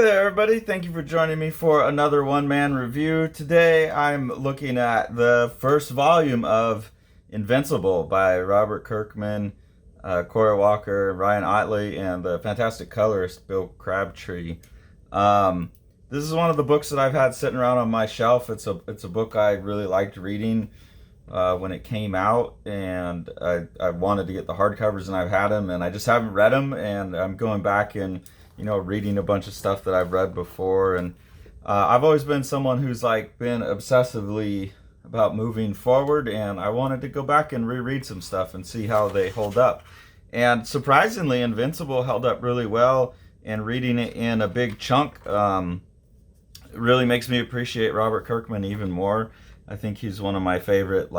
there, everybody. Thank you for joining me for another one-man review. Today, I'm looking at the first volume of Invincible by Robert Kirkman, Corey Walker, Ryan Otley, and the fantastic colorist Bill Crabtree. This is one of the books that I've had sitting around on my shelf. It's a book I really liked reading when it came out, and I wanted to get the hardcovers, and I've had them, and I just haven't read them, and I'm going back and reading a bunch of stuff that I've read before. And I've always been someone who's like been obsessively about moving forward, and I wanted to go back and reread some stuff and see how they hold up. And surprisingly, Invincible held up really well, and reading it in a big chunk really makes me appreciate Robert Kirkman even more. I think he's one of my favorite,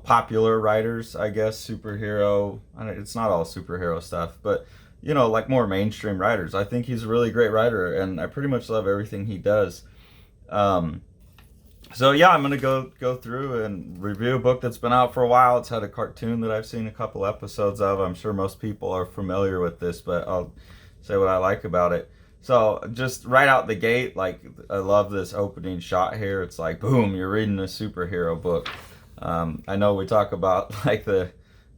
popular writers, I guess, superhero. It's not all superhero stuff, but like more mainstream writers. I think he's a really great writer, and I pretty much love everything he does. So yeah, I'm gonna go through and review a book that's been out for a while. It's had a cartoon that I've seen a couple episodes of. I'm sure most people are familiar with this, but I'll say what I like about it. So just right out the gate, I love this opening shot here. It's like, boom, you're reading a superhero book. I know we talk about the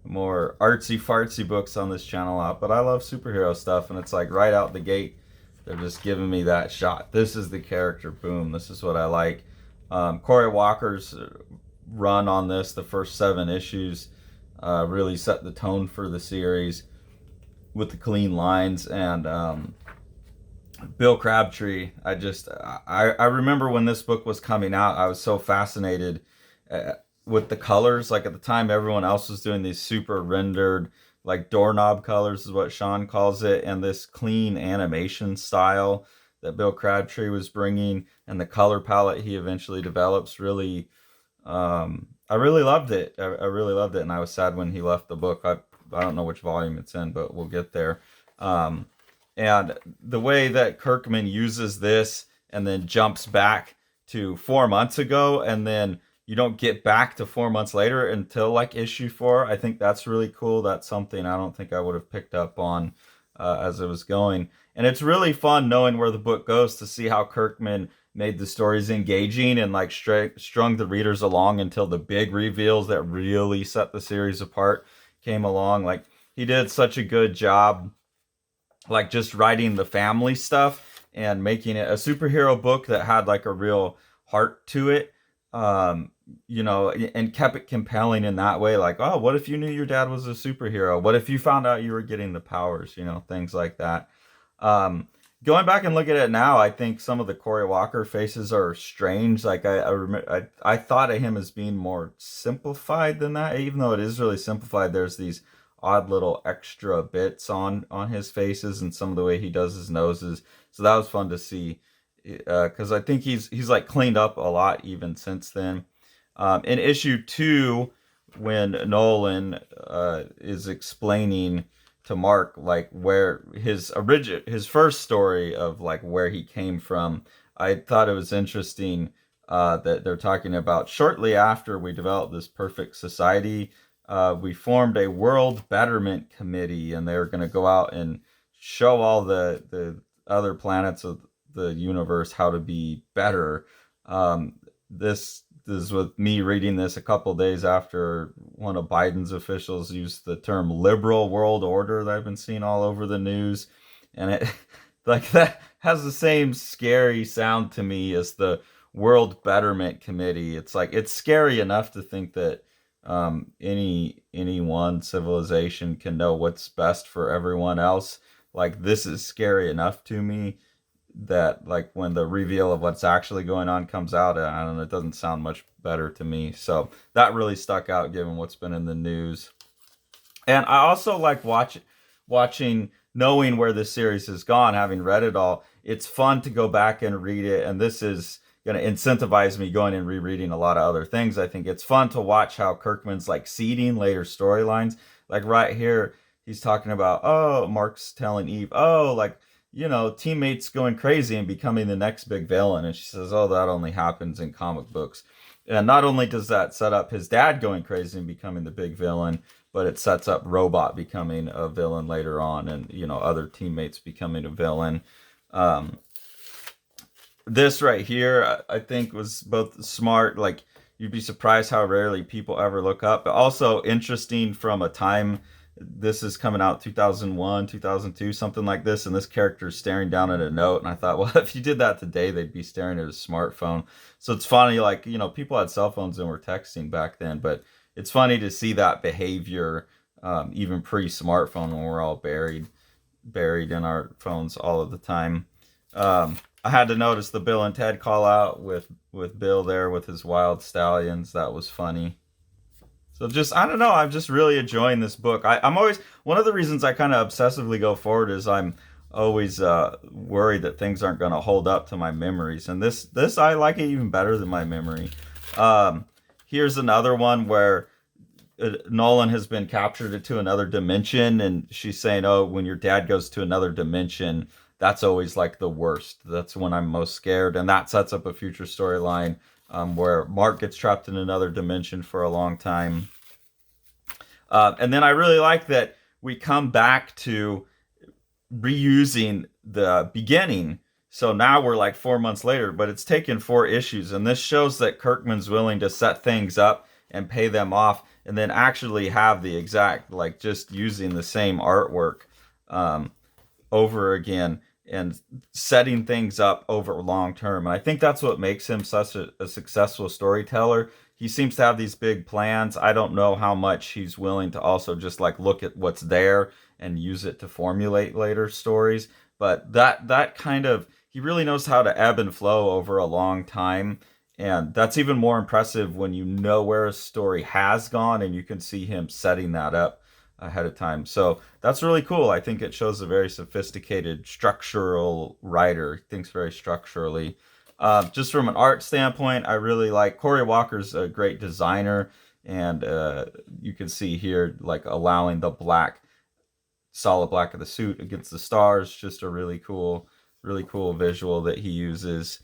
more artsy fartsy books on this channel a lot, but I love superhero stuff, and it's like right out the gate they're just giving me that shot. This is the character, boom, this is what I like. Corey Walker's run on this, the first 7 issues, really set the tone for the series with the clean lines. And Bill Crabtree, I remember when this book was coming out, I was so fascinated with the colors. Like at the time, everyone else was doing these super rendered, like doorknob colors is what Sean calls it, and this clean animation style that Bill Crabtree was bringing, and the color palette he eventually develops really, I really loved it. I really loved it, and I was sad when he left the book. I don't know which volume it's in, but we'll get there. And the way that Kirkman uses this and then jumps back to 4 months ago, and then you don't get back to 4 months later until like issue 4. I think that's really cool. That's something I don't think I would have picked up on as it was going. And it's really fun knowing where the book goes to see how Kirkman made the stories engaging and like strung the readers along until the big reveals that really set the series apart came along. Like he did such a good job, like just writing the family stuff and making it a superhero book that had like a real heart to it. And kept it compelling in that way. Like, oh, what if you knew your dad was a superhero? What if you found out you were getting the powers? Things like that. Going back and look at it now, I think some of the Corey Walker faces are strange. Like I thought of him as being more simplified than that. Even though it is really simplified, there's these odd little extra bits on his faces and some of the way he does his noses. So that was fun to see. Because I think he's like cleaned up a lot even since then. In issue 2, when Nolan is explaining to Mark like where his first story of like where he came from, I thought it was interesting that they're talking about shortly after we developed this perfect society, we formed a world betterment committee, and they're going to go out and show all the other planets of the universe how to be better. This is with me reading this a couple days after one of Biden's officials used the term liberal world order that I've been seeing all over the news, and it like that has the same scary sound to me as the World Betterment Committee. It's like it's scary enough to think that any one civilization can know what's best for everyone else. Like this is scary enough to me that like when the reveal of what's actually going on comes out, I don't know, it doesn't sound much better to me. So that really stuck out given what's been in the news. And I also like watching, knowing where this series has gone, having read it all. It's fun to go back and read it, and this is going to incentivize me going and rereading a lot of other things. I think it's fun to watch how Kirkman's like seeding later storylines. Like right here, he's talking about, oh, Mark's telling Eve, oh, like, teammates going crazy and becoming the next big villain. And she says, oh, that only happens in comic books. And not only does that set up his dad going crazy and becoming the big villain, but it sets up Robot becoming a villain later on, and, other teammates becoming a villain. Um, this right here, I think was both smart. Like you'd be surprised how rarely people ever look up, but also interesting from a time. This is coming out 2001, 2002, something like this, and this character is staring down at a note. And I thought, well, if you did that today, they'd be staring at a smartphone. So it's funny, like, people had cell phones and were texting back then, but it's funny to see that behavior even pre-smartphone when we're all buried in our phones all of the time. I had to notice the Bill and Ted call out with Bill there with his wild stallions. That was funny. So just, I don't know, I'm just really enjoying this book. I'm always, one of the reasons I kind of obsessively go forward is I'm always worried that things aren't going to hold up to my memories. And this I like it even better than my memory. Here's another one where Nolan has been captured to another dimension, and she's saying, "Oh, when your dad goes to another dimension, that's always like the worst. That's when I'm most scared." And that sets up a future storyline where Mark gets trapped in another dimension for a long time. And then I really like that we come back to reusing the beginning. So now we're like 4 months later, but it's taken 4 issues. And this shows that Kirkman's willing to set things up and pay them off and then actually have the exact, like just using the same artwork over again and setting things up over long term. And I think that's what makes him such a successful storyteller. He seems to have these big plans. I don't know how much he's willing to also just like look at what's there and use it to formulate later stories. But that kind of, he really knows how to ebb and flow over a long time. And that's even more impressive when you know where a story has gone and you can see him setting that up ahead of time. So that's really cool. I think it shows a very sophisticated structural writer. He thinks very structurally. Just from an art standpoint, I really like Cory Walker's a great designer, and you can see here like allowing the black, solid black of the suit against the stars. Just a really cool visual that he uses.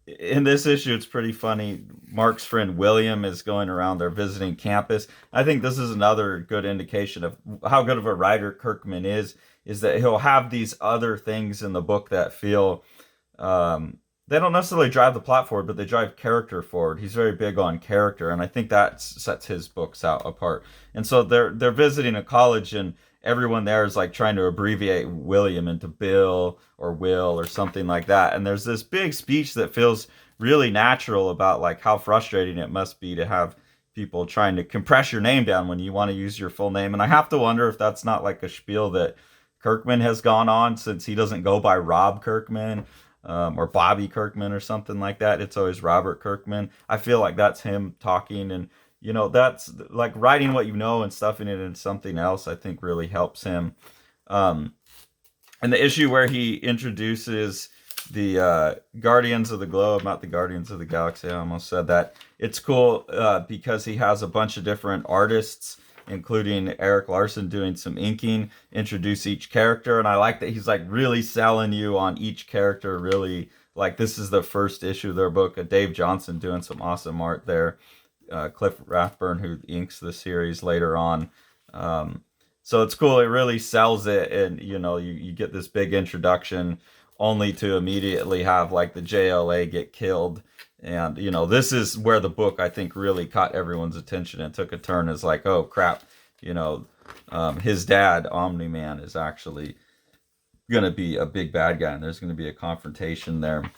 In this issue, it's pretty funny. Mark's friend William is going around there visiting campus. I think this is another good indication of how good of a writer Kirkman is that he'll have these other things in the book that feel, they don't necessarily drive the plot forward, but they drive character forward. He's very big on character, and I think that sets his books out apart. And so they're visiting a college, and everyone there is like trying to abbreviate William into Bill or Will or something like that. And there's this big speech that feels really natural about like how frustrating it must be to have people trying to compress your name down when you want to use your full name. And I have to wonder if that's not like a spiel that Kirkman has gone on, since he doesn't go by Rob Kirkman or Bobby Kirkman or something like that. It's always Robert Kirkman. I feel like that's him talking, and that's like writing what you know and stuffing it into something else, I think really helps him. And the issue where he introduces the Guardians of the Globe, not the Guardians of the Galaxy, I almost said that. It's cool because he has a bunch of different artists, including Eric Larson doing some inking, introduce each character. And I like that he's like really selling you on each character, really like this is the first issue of their book. Dave Johnson doing some awesome art there. Cliff Rathburn, who inks the series later on. So it's cool. It really sells it. And, you get this big introduction only to immediately have like the JLA get killed. And, this is where the book, I think, really caught everyone's attention and took a turn as like, oh, crap, his dad, Omni-Man, is actually going to be a big bad guy. And there's going to be a confrontation there.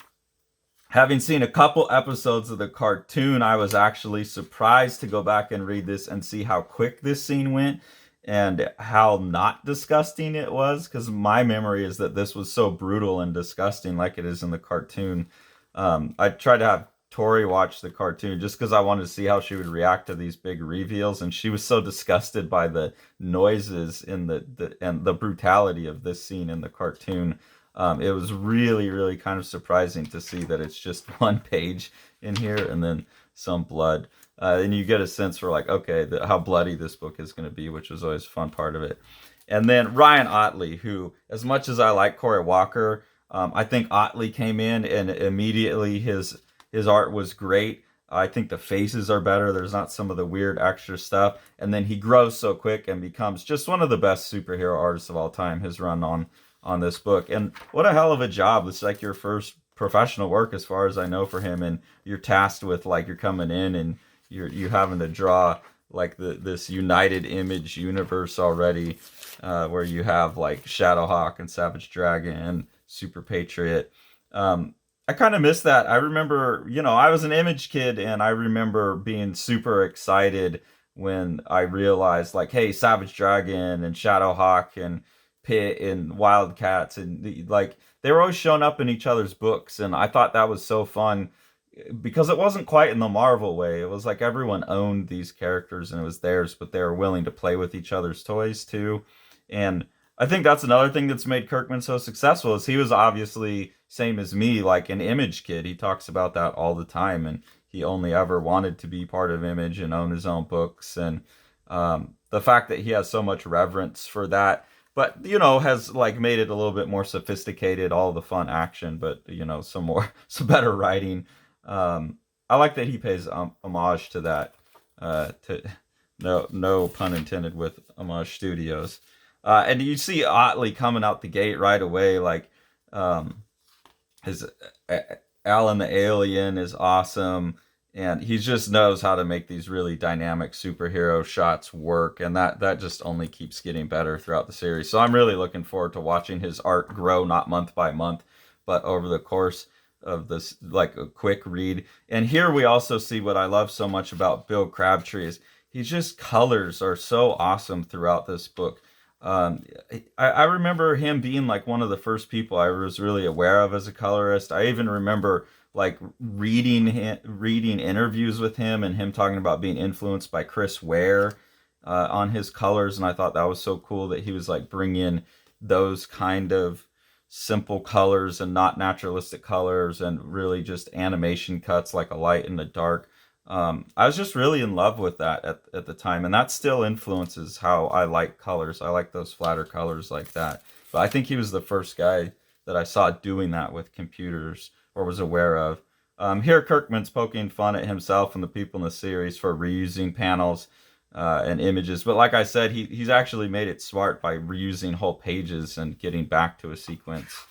Having seen a couple episodes of the cartoon, I was actually surprised to go back and read this and see how quick this scene went and how not disgusting it was, because my memory is that this was so brutal and disgusting like it is in the cartoon. I tried to have Tori watch the cartoon just because I wanted to see how she would react to these big reveals, and she was so disgusted by the noises and the brutality of this scene in the cartoon. It was really, really kind of surprising to see that it's just one page in here and then some blood. And you get a sense for like, okay, how bloody this book is going to be, which was always a fun part of it. And then Ryan Otley, who, as much as I like Cory Walker, I think Otley came in and immediately his art was great. I think the faces are better. There's not some of the weird extra stuff. And then he grows so quick and becomes just one of the best superhero artists of all time. His run on on this book. And what a hell of a job. It's like your first professional work as far as I know for him, and you're tasked with like you're coming in and you having to draw like this United Image universe already, where you have like Shadowhawk and Savage Dragon and Super Patriot. I kind of miss that. I remember, I was an Image kid, and I remember being super excited when I realized, like, hey, Savage Dragon and Shadowhawk and Pit and Wildcats and like they were always showing up in each other's books, and I thought that was so fun because it wasn't quite in the Marvel way. It was like everyone owned these characters and it was theirs, but they were willing to play with each other's toys too. And I think that's another thing that's made Kirkman so successful is he was obviously same as me, like an Image kid. He talks about that all the time, and he only ever wanted to be part of Image and own his own books. And the fact that he has so much reverence for that, but has like made it a little bit more sophisticated, all the fun action, but some better writing. I like that he pays homage to that. To no pun intended with Homage Studios. And you see Otley coming out the gate right away, like his Alan the Alien is awesome, and he just knows how to make these really dynamic superhero shots work, and that just only keeps getting better throughout the series. So I'm really looking forward to watching his art grow, not month by month, but over the course of this, like a quick read. And here we also see what I love so much about Bill Crabtree is he's just colors are so awesome throughout this book. I remember him being like one of the first people I was really aware of as a colorist. I even remember like reading interviews with him and him talking about being influenced by Chris Ware on his colors, and I thought that was so cool that he was like bringing those kind of simple colors and not naturalistic colors and really just animation cuts like a light and a dark. I was just really in love with that at the time, and that still influences how I like colors. I like those flatter colors like that. But I think he was the first guy that I saw doing that with computers or was aware of. Here, Kirkman's poking fun at himself and the people in the series for reusing panels and images. But like I said, he's actually made it smart by reusing whole pages and getting back to a sequence.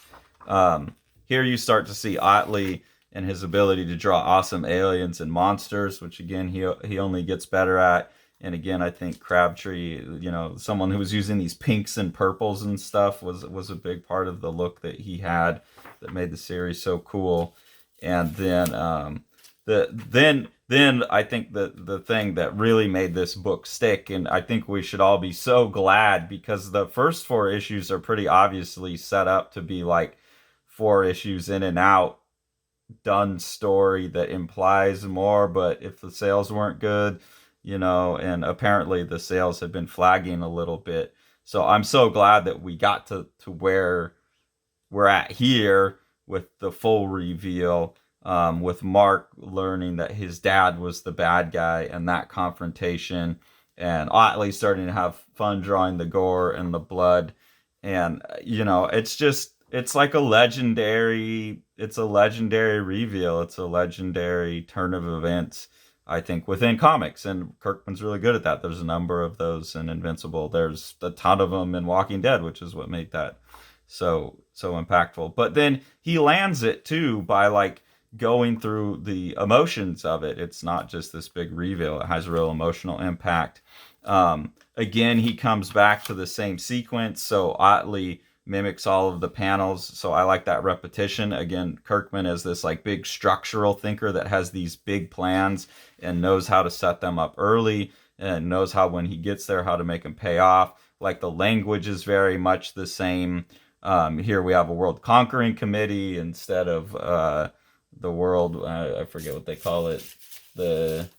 Here you start to see Otley and his ability to draw awesome aliens and monsters, which again he only gets better at. And again, I think Crabtree, someone who was using these pinks and purples and stuff, was a big part of the look that he had that made the series so cool. And then then I think the thing that really made this book stick, and I think we should all be so glad, because the first 4 issues are pretty obviously set up to be like 4 issues in and out done story that implies more. But if the sales weren't good, and apparently the sales have been flagging a little bit, so I'm so glad that we got to where we're at here with the full reveal, with Mark learning that his dad was the bad guy and that confrontation, and Otley starting to have fun drawing the gore and the blood. And it's like a legendary reveal. It's a legendary turn of events, I think, within comics, and Kirkman's really good at that. There's a number of those in Invincible. There's a ton of them in Walking Dead, which is what made that so impactful. But then he lands it too by like going through the emotions of it. It's not just this big reveal. It has a real emotional impact. Again, he comes back to the same sequence, so Otley mimics all of the panels, so I like that repetition. Again, Kirkman is this like big structural thinker that has these big plans and knows how to set them up early and knows how, when he gets there, how to make them pay off. Like the language is very much the same. Here we have a world conquering committee instead of the world, I forget what they call it, the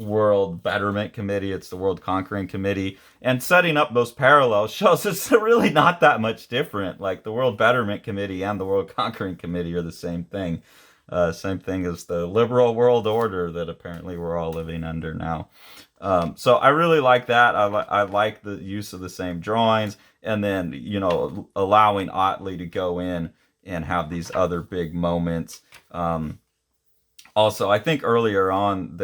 World Betterment Committee. It's the World Conquering Committee. And setting up those parallels shows it's really not that much different. Like the World Betterment Committee and the World Conquering Committee are the same thing. Same thing as the liberal world order that apparently we're all living under now. So I really like that. I like the use of the same drawings, and then allowing Otley to go in and have these other big moments. Also, I think earlier on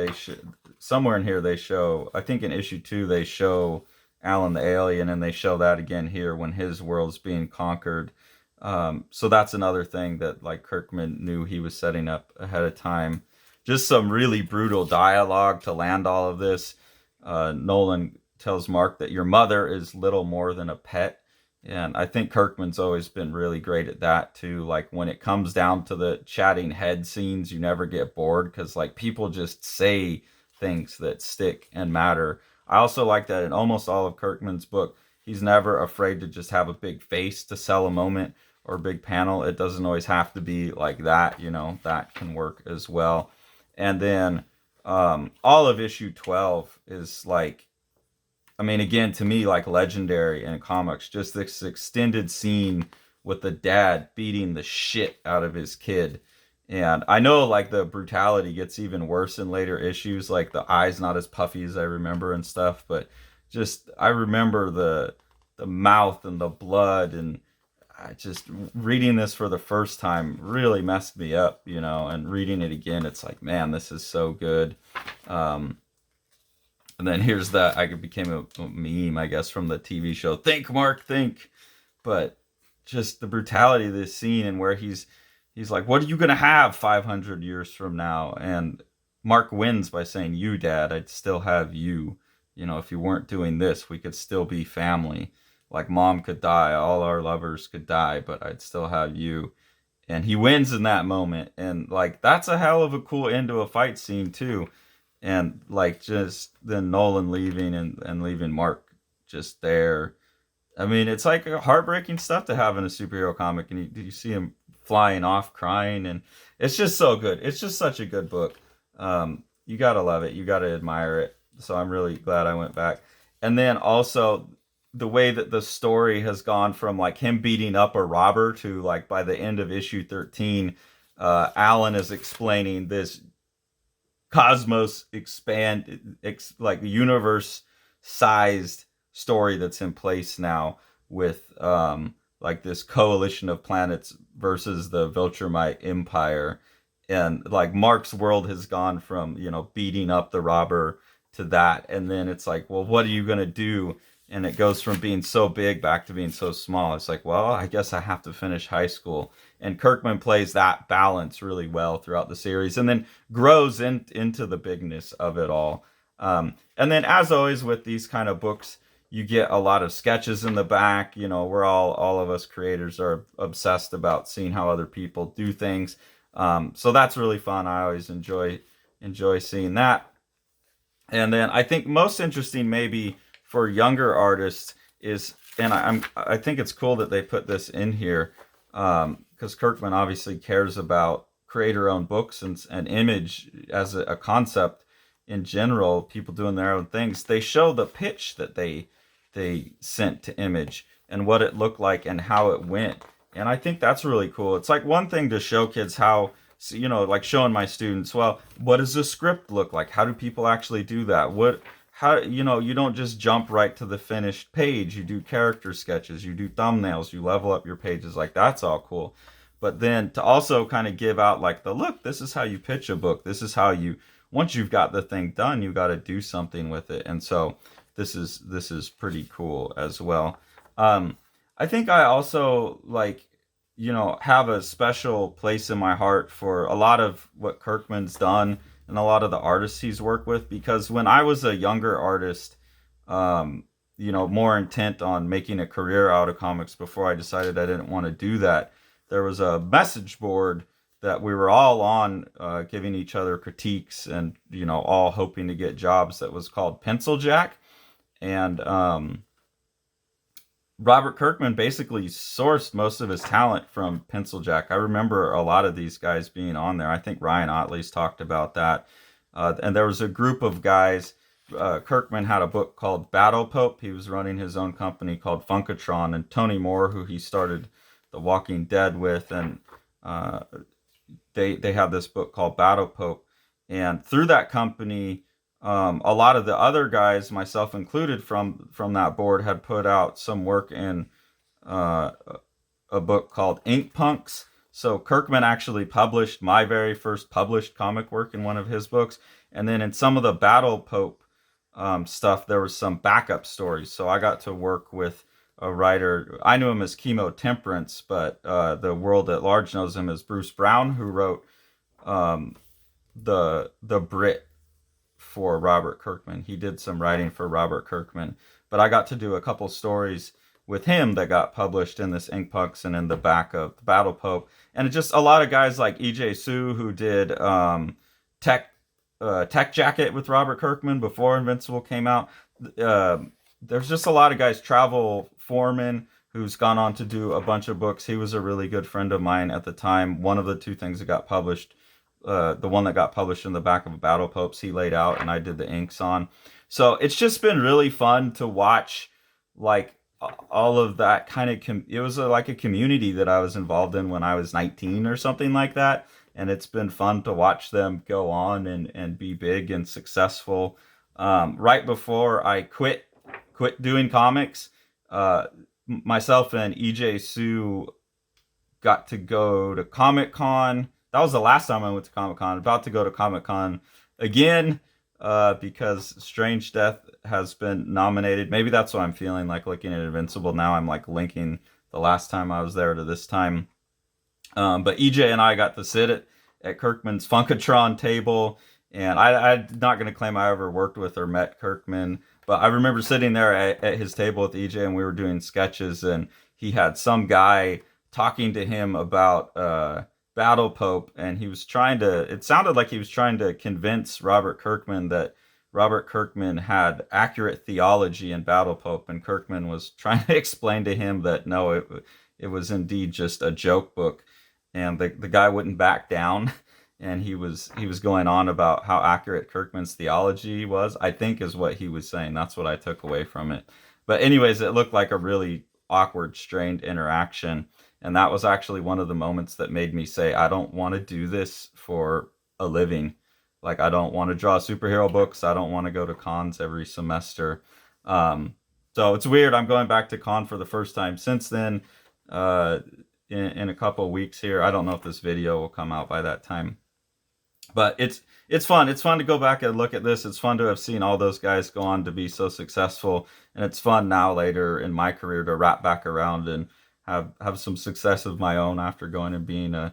somewhere in here they show, I think in issue 2 they show Alan the alien, and they show that again here when his world's being conquered. So that's another thing that like Kirkman knew he was setting up ahead of time. Just some really brutal dialogue to land all of this. Nolan tells Mark that your mother is little more than a pet. And I think Kirkman's always been really great at that too. Like when it comes down to the chatting head scenes, you never get bored because like people just say things that stick and matter. I also like that in almost all of Kirkman's book, he's never afraid to just have a big face to sell a moment or a big panel. It doesn't always have to be like that, that can work as well. And then all of issue 12 is like, I mean, again, to me, like legendary in comics, just this extended scene with the dad beating the shit out of his kid. And I know like the brutality gets even worse in later issues, like the eyes not as puffy as I remember and stuff, but just I remember the mouth and the blood, and I just reading this for the first time really messed me up, and reading it again, it's like, man, this is so good. And then here's that I became a meme, I guess, from the TV show. Think, Mark, think. But just the brutality of this scene and where he's like, what are you gonna have 500 years from now? And Mark wins by saying, you, Dad, I'd still have you. If you weren't doing this, we could still be family. Like Mom could die, all our lovers could die, but I'd still have you. And he wins in that moment. And like that's a hell of a cool end to a fight scene too. And like just then Nolan leaving and leaving Mark just there. I mean, it's like heartbreaking stuff to have in a superhero comic, and you see him flying off crying, and it's just so good. It's just such a good book. You gotta love it. You gotta admire it. So I'm really glad I went back. And then also the way that the story has gone from like him beating up a robber to like by the end of issue 13, Alan is explaining this cosmos like universe sized story that's in place now with like this coalition of planets versus the Viltrumite Empire. And like Mark's world has gone from beating up the robber to that, and then it's like, well, what are you gonna do? And it goes from being so big back to being so small. It's like, well, I guess I have to finish high school. And Kirkman plays that balance really well throughout the series, and then grows into the bigness of it all. And then, as always with these kind of books, you get a lot of sketches in the back. We're all of us creators are obsessed about seeing how other people do things. So that's really fun. I always enjoy seeing that. And then I think most interesting maybe for younger artists is, and I think it's cool that they put this in here, because Kirkman obviously cares about creator-owned books and image as a concept in general, people doing their own things. They show the pitch that they sent to Image and what it looked like and how it went. And I think that's really cool. It's like one thing to show kids how, like showing my students, well, what does a script look like? How do people actually do that? How, you don't just jump right to the finished page. You do character sketches, you do thumbnails, you level up your pages. Like that's all cool. But then to also kind of give out like look, this is how you pitch a book. This is how once you've got the thing done, you got to do something with it. And so this is pretty cool as well. I think I also have a special place in my heart for a lot of what Kirkman's done and a lot of the artists he's worked with, because when I was a younger artist, more intent on making a career out of comics before I decided I didn't want to do that, there was a message board that we were all on, giving each other critiques and, all hoping to get jobs, that was called Pencil Jack. And Robert Kirkman basically sourced most of his talent from Pencil Jack. I remember a lot of these guys being on there. I think Ryan Otley's talked about that. And there was a group of guys. Kirkman had a book called Battle Pope. He was running his own company called Funkatron. And Tony Moore, who he started The Walking Dead with, and they had this book called Battle Pope. And through that company, a lot of the other guys, myself included, from that board had put out some work in a book called Ink Punks. So Kirkman actually published my very first published comic work in one of his books. And then in some of the Battle Pope stuff, there was some backup stories. So I got to work with a writer. I knew him as Chemo Temperance, but the world at large knows him as Bruce Brown, who wrote um, the Brit for Robert Kirkman. He did some writing for Robert Kirkman, but I got to do a couple stories with him that got published in this Inkpunks and in the back of the Battle Pope, and just a lot of guys like E.J. Sue, who did Tech Tech Jacket with Robert Kirkman before Invincible came out. Uh, there's just a lot of guys. Travel Foreman, who's gone on to do a bunch of books. He was a really good friend of mine at the time. One of the two things that got published, the one that got published in the back of a Battle Popes, he laid out, and I did the inks on. So it's just been really fun to watch, like all of that kind of. It was like a community that I was involved in when I was 19 or something like that, and it's been fun to watch them go on and be big and successful. Right before I quit doing comics, myself and EJ Sue got to go to Comic Con. That was the last time I went to Comic Con. About to go to Comic Con again, because Strange Death has been nominated. Maybe that's what I'm feeling like looking at Invincible now. I'm like linking the last time I was there to this time. But EJ and I got to sit at Kirkman's Funkatron table, and I'm not going to claim I ever worked with or met Kirkman, but I remember sitting there at his table with EJ, and we were doing sketches, and he had some guy talking to him about Battle Pope, and he was trying to. It sounded like he was trying to convince Robert Kirkman that Robert Kirkman had accurate theology in Battle Pope, and Kirkman was trying to explain to him that no, it was indeed just a joke book, and the guy wouldn't back down, and he was going on about how accurate Kirkman's theology was, I think is what he was saying. That's what I took away from it. But anyways, it looked like a really awkward, strained interaction, and that was actually one of the moments that made me say, I don't want to do this for a living. Like, I don't want to draw superhero books. I don't want to go to cons every semester. So it's weird. I'm going back to con for the first time since then. In a couple of weeks here. I don't know if this video will come out by that time, but it's fun. It's fun to go back and look at this. It's fun to have seen all those guys go on to be so successful, and it's fun now later in my career to wrap back around and have some success of my own after going and being a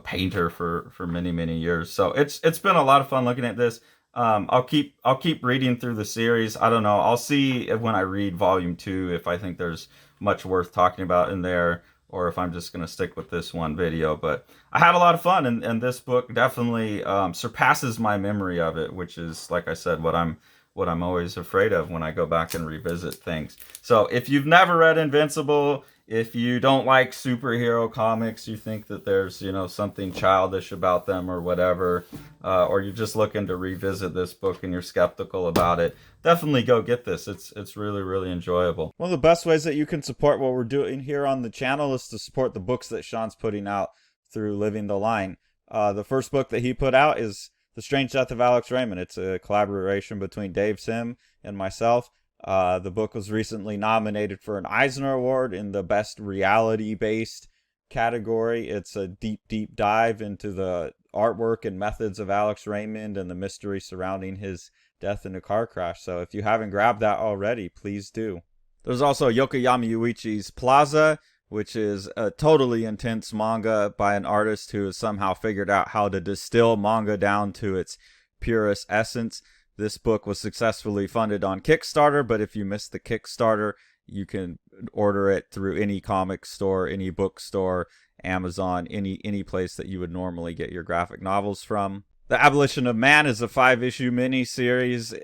painter for many years. So it's been a lot of fun looking at this. I'll keep reading through the series. I don't know. I'll see if when I read volume 2 if I think there's much worth talking about in there, or if I'm just going to stick with this one video. But I had a lot of fun, and this book definitely surpasses my memory of it, which is, like I said, what I'm always afraid of when I go back and revisit things. So if you've never read Invincible, if you don't like superhero comics, you think that there's something childish about them or whatever, or you're just looking to revisit this book and you're skeptical about it, definitely go get this. It's really enjoyable. One of the best ways that you can support what we're doing here on the channel is to support the books that Sean's putting out through Living the Line. The first book that he put out is The Strange Death of Alex Raymond. It's a collaboration between Dave Sim and myself. The book was recently nominated for an Eisner Award in the Best Reality-Based category. It's a deep dive into the artwork and methods of Alex Raymond and the mystery surrounding his death in a car crash. So if you haven't grabbed that already, please do. There's also Yokoyama Yuichi's Plaza, which is a totally intense manga by an artist who has somehow figured out how to distill manga down to its purest essence. This book was successfully funded on Kickstarter, but if you missed the Kickstarter, you can order it through any comic store, any bookstore, Amazon, any place that you would normally get your graphic novels from. The Abolition of Man is a 5-issue mini-series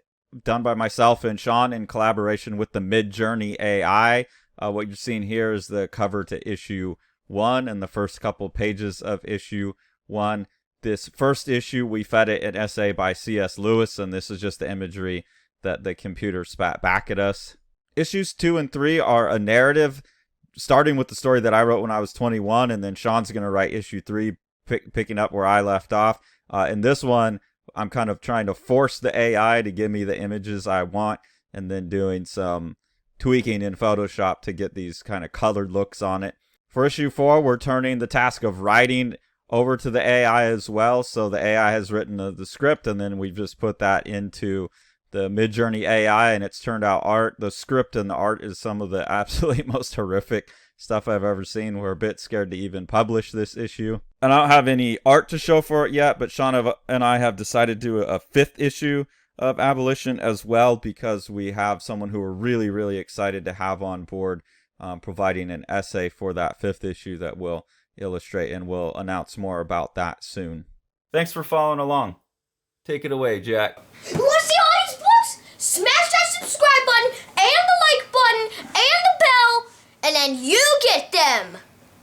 done by myself and Sean in collaboration with the Midjourney AI. What you're seeing here is the cover to issue 1 and the first couple pages of issue 1. This first issue, we fed it an essay by C.S. Lewis, and this is just the imagery that the computer spat back at us. Issues 2 and 3 are a narrative, starting with the story that I wrote when I was 21, and then Sean's going to write issue 3, picking up where I left off. In this one, I'm kind of trying to force the AI to give me the images I want, and then doing some tweaking in Photoshop to get these kind of colored looks on it. For issue 4, we're turning the task of writing over to the AI as well. So the AI has written the script, and then we've just put that into the Midjourney AI, and it's turned out art. The script and the art is some of the absolutely most horrific stuff I've ever seen. We're a bit scared to even publish this issue. And I don't have any art to show for it yet, but Sean and I have decided to do a 5th issue of Abolition as well, because we have someone who we're really, really excited to have on board, providing an essay for that 5th issue that we'll illustrate, and we'll announce more about that soon. Thanks for following along. Take it away, Jack. You want to see all these books? Smash that subscribe button and the like button and the bell, and then you get them.